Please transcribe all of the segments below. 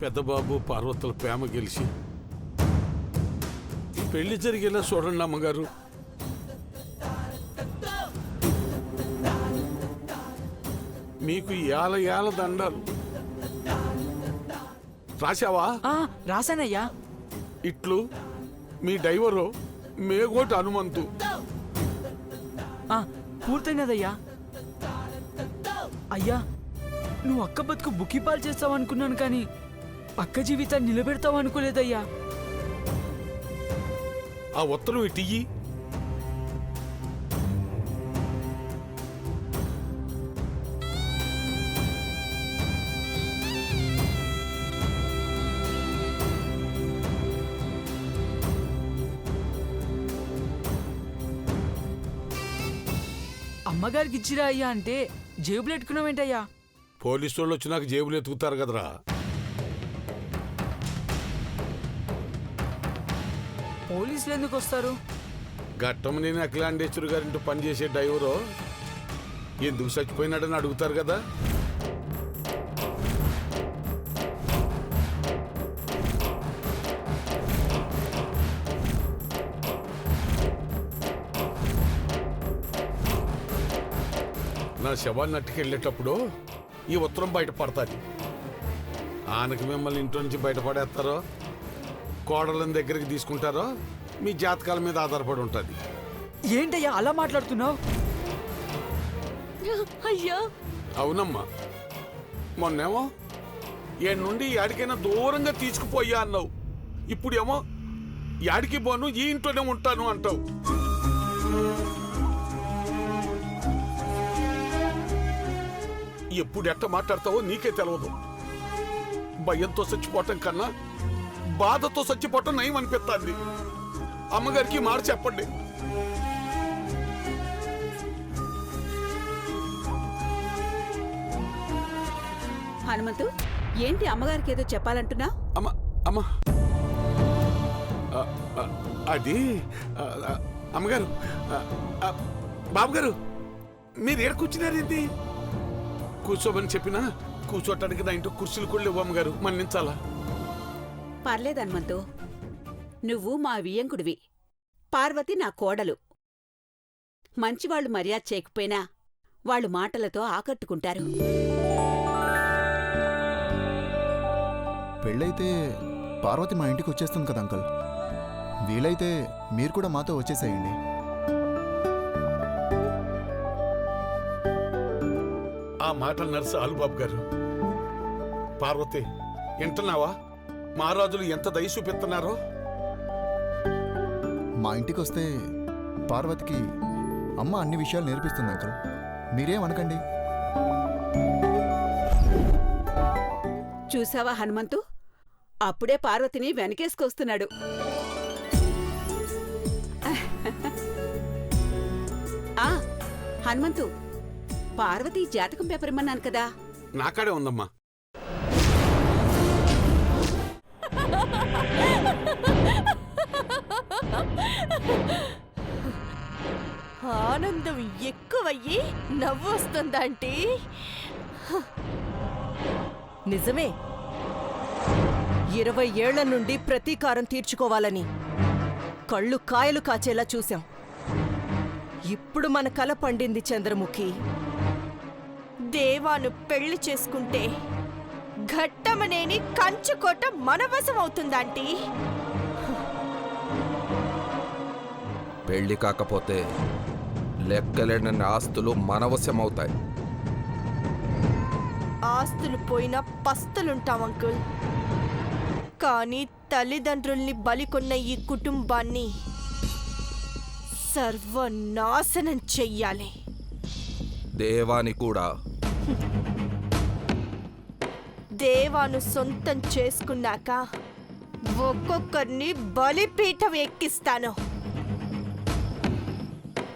పెద్దబాబు పార్వతుల ప్రేమ గెలిచి పెళ్లి జరిగేలా చూడండి అమ్మగారు. మీకు ఏల దండాలు. రాశావా? రాశానయ్యా. ఇట్లు మీ డ్రైవరు మేగోటి హనుమంతు. పూర్తయినదయ్యా. అయ్యా, నువ్వు అక్క బతుకు బుక్కిపాలు చేస్తావు అనుకున్నాను, కానీ అక్క జీవితాన్ని నిలబెడతావు అనుకోలేదయ్యా. ఆ ఉత్తరం ఇటియ్యి. అమ్మగారికి ఇచ్చిరా అయ్యా అంటే జేబులు ఎట్టుకున్నావేంటయ్యా? పోలీసు వాళ్ళు వచ్చి నాకు జేబులు ఎత్తుకుతారు కదరా. పోలీసులు ఎందుకు వస్తారు? గట్టం నేను అఖిలాండేశ్వరి గారింటూ పనిచేసే డ్రైవరు ఎందుకు చచ్చిపోయినాడని అడుగుతారు కదా. నా శవాన్ని అట్టుకెళ్ళేటప్పుడు ఈ ఉత్తరం బయటపడతాది. ఆనకి మిమ్మల్ని ఇంట్లో నుంచి బయటపడేస్తారో, కోడలని దగ్గరికి తీసుకుంటారో మీ జాతకాల మీద ఆధారపడి ఉంటుంది. ఏంటయ్యా అలా మాట్లాడుతున్నావు? అయ్యా, అవునమ్మా, మొన్నేమో ఏడు నుండి యాడికైనా దూరంగా తీసుకుపోయా అన్నావు. ఇప్పుడేమో యాడికి పోను, ఈ ఇంట్లోనే ఉంటాను అంటావు. ఎప్పుడు ఎట్ట మాట్లాడతావో నీకే తెలవదు. భయంతో చచ్చిపోవటం కన్నా బాధతో చచ్చిపోవటం నయం అనిపిస్తుంది. అమ్మగారికి మాట చెప్పండి. హనుమంతు, ఏంటి అమ్మగారికి ఏదో చెప్పాలంటున్నా? అమ్మా అమ్మా అది అమ్మగారు, బాబుగారు, మీరు ఏడ కూర్చున్నారేంటి? కూర్చోమని చెప్పినా కూర్చోటానికి నా ఇంట్లో కుర్చీలు కూడా లేవు అమ్మగారు, మన్నించాలా? పర్లేదు హనుమంతు, నువ్వు మా వియ్యంకుడివి, పార్వతి నా కోడలు. మంచివాళ్లు మర్యాద చేయకపోయినా వాళ్ళు మాటలతో ఆకట్టుకుంటారు. పెళ్ళైతే పార్వతి మా ఇంటికి వచ్చేస్తుంది కదా అంకుల్. వీలైతే మీరు కూడా మాతో వచ్చేసేయండి. ఆ మాటలు నర్సు ఆలుబాబు గారు. పార్వతి, వింటున్నావా? మహారాజులు ఎంత దయ చూపిస్తున్నారో. మా ఇంటికి వస్తే పార్వతికి అమ్మ అన్ని విషయాలు నేర్పిస్తుంది అంకుల్, మీరేమనకండి. చూసావా హనుమంతు, అప్పుడే పార్వతిని వెనకేసుకొస్తున్నాడు. హనుమంతు, పార్వతి జాతకం పేపర్ ఇమ్మన్నాను కదా. నాకాడే ఉందమ్మా. ఆనందం ఎక్కువయ్యి నవ్వు వస్తుందంటే నిజమే. 20 ఏళ్ల నుండి ప్రతీకారం తీర్చుకోవాలని కళ్ళు కాయలు కాచేలా చూశాం. ఇప్పుడు మన కల పండింది చంద్రముఖి. దేవాను పెళ్లి చేసుకుంటే ఘట్టమనేని కంచుకోట మనవశం అవుతుందంటీ. పెళ్లి కాకపోతే లెక్కలేనన్ని ఆస్తులు మనవశమవుతాయి. ఆస్తులు పోయినా పస్తులుంటాం అంకుల్, కానీ తల్లిదండ్రుల్ని బలికొన్న ఈ కుటుంబాన్ని సర్వనాశనం చెయ్యాలి. దేవాని కూడా. దేవాను సొంతం చేసుకున్నాక ఒక్కొక్కరిని బలిపీఠం ఎక్కిస్తాను.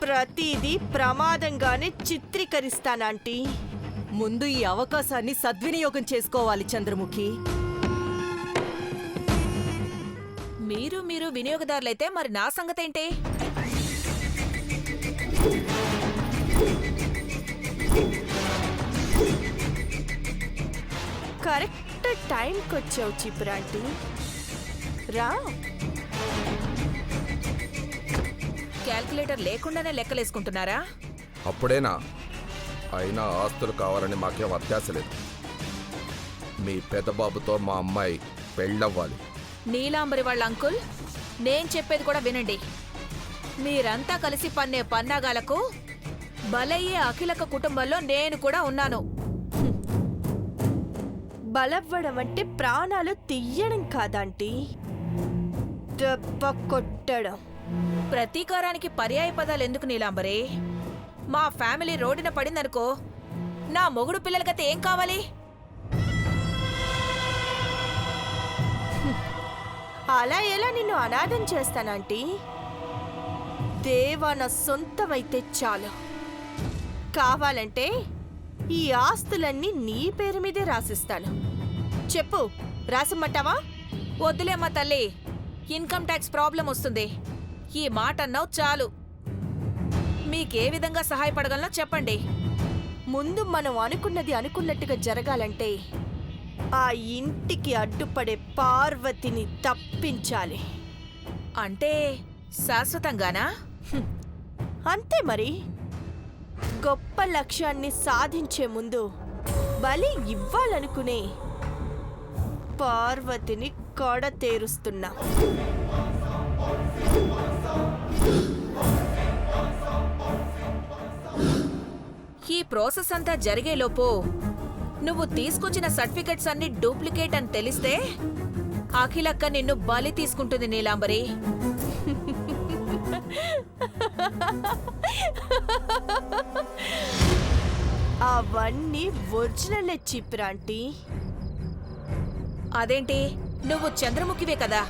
ప్రతిదీ ప్రమాదంగానే చిత్రీకరిస్తానంటీ. ముందు ఈ అవకాశాన్ని సద్వినియోగం చేసుకోవాలి చంద్రముఖి. మీరు వినియోగదారులైతే మరి నా సంగతేంటి? కరెక్ట్ టైంకొచ్చావు చిపురాంటి. రా. క్యాల్కులేటర్ లేకుండానే లెక్కలేసుకుంటున్నారా? అప్పుడేనా? అయినా ఆస్తులు కావాలని మాకేం అత్యాశ లేదు. మీ పెద్దబాబుతో మా అమ్మాయి పెళ్ళవ్వాలి. నీలాంబరి వాళ్ళ అంకుల్, నేను చెప్పేది కూడా వినండి. మీరంతా కలిసి పన్నే పన్నాగాలకు బలయ్యే అఖిలక కుటుంబంలో నేను కూడా ఉన్నాను. బలవ్వడం అంటే ప్రాణాలు తీయడం కాదంటీ, దెబ్బ కొట్టడం. ప్రతీకారానికి పర్యాయ పదాలు ఎందుకు నీలాంబరి? మా ఫ్యామిలీ రోడ్డున పడిందనుకో, నా మొగుడు పిల్లలకైతే ఏం కావాలి? అలా ఎలా నిన్ను అనాథం చేస్తానంటీ? దేవా నా సొంతమైతే చాలు. కావాలంటే ఈ ఆస్తులన్నీ నీ పేరు మీదే రాసిస్తాను. చెప్పు, రాసిమ్మంటావా? వద్దులేమ్మా తల్లి, ఇన్కమ్ ట్యాక్స్ ప్రాబ్లం వస్తుంది. ఈ మాట అన్నావు చాలు. మీకే విధంగా సహాయపడగలనో చెప్పండి. ముందు మనం అనుకున్నది అనుకున్నట్టుగా జరగాలంటే ఆ ఇంటికి అడ్డుపడే పార్వతిని తప్పించాలి. అంటే శాశ్వతంగానా? అంతే మరి. గొప్ప లక్ష్యాన్ని సాధించే ముందు బలి ఇవ్వాలనుకునే పార్వతిని కడతేరుస్తున్నా. ఈ ప్రాసెస్ అంతా జరిగేలోపు నువ్వు తీసుకొచ్చిన సర్టిఫికెట్స్ అన్ని డూప్లికేట్ అని తెలిస్తే అఖిలక్క నిన్ను బలి తీసుకుంటుంది నీలాంబరి. అవన్నీ ఒరిజినల్ చిప్రాంటీ. అదేంటి, నువ్వు చంద్రముఖివే కదా?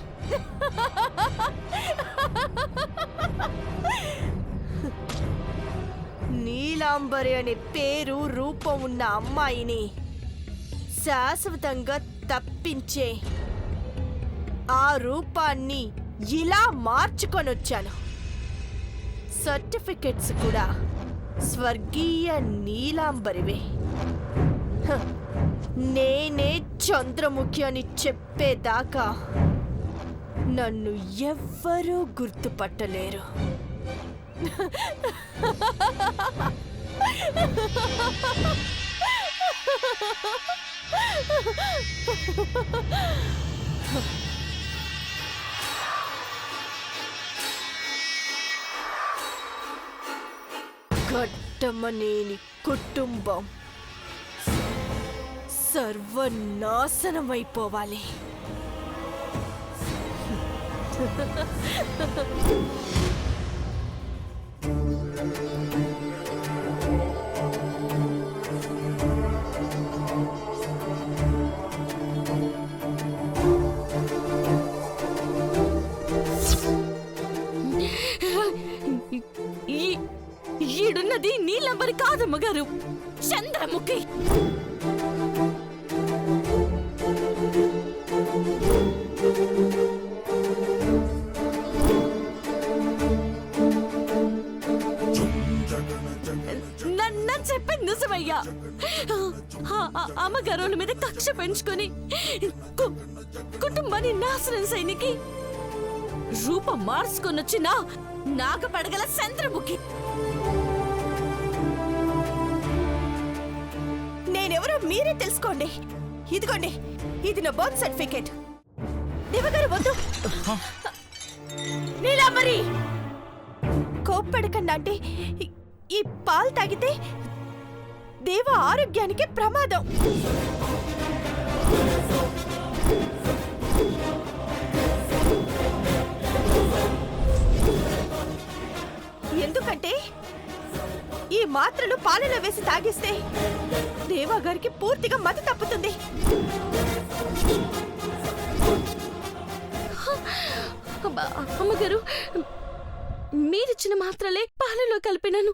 నీలాంబరి అనే పేరు రూపం ఉన్న అమ్మాయిని శాశ్వతంగా తప్పించే ఆ రూపాన్ని ఇలా మార్చుకొనొచ్చాను. సర్టిఫికెట్స్ కూడా స్వర్గీయ నీలాంబరివే. హ, నేనే చంద్రముఖి అని చెప్పేదాకా నన్ను ఎవ్వరూ గుర్తుపట్టలేరు. ఘట్టమనేని కుటుంబం సర్వనాశనమైపోవాలి. ఈడున్నది నీలాంబరి కాదమ్మ గారు, చంద్రముఖి. నన్ను చెప్పింది నిజమయ్యా. అమ్మగారు మీద కక్ష పెంచుకొని కుటుంబాన్ని నాశనం సైనికి రూపం మార్చుకొనొచ్చిన నాకు పడగల చంద్రముఖి. నేనెవరో మీరే తెలుసుకోండి. ఇదిగోండి, ఇది నా బర్త్ సర్టిఫికేట్. దేవగారు వద్దు. నీలాంబరి, కోప్పడకండి. అంటే ఈ పాలు తాగితే దేవ ఆరోగ్యానికి ప్రమాదం. ఎందుకంటే ఈ మాత్రలు పాలలో వేసి తాగిస్తే దేవా గారికి పూర్తిగా మతి తప్పుతుంది. అమ్మగారు, మీరిచ్చిన మాత్రలే పాలలో కలిపినాను.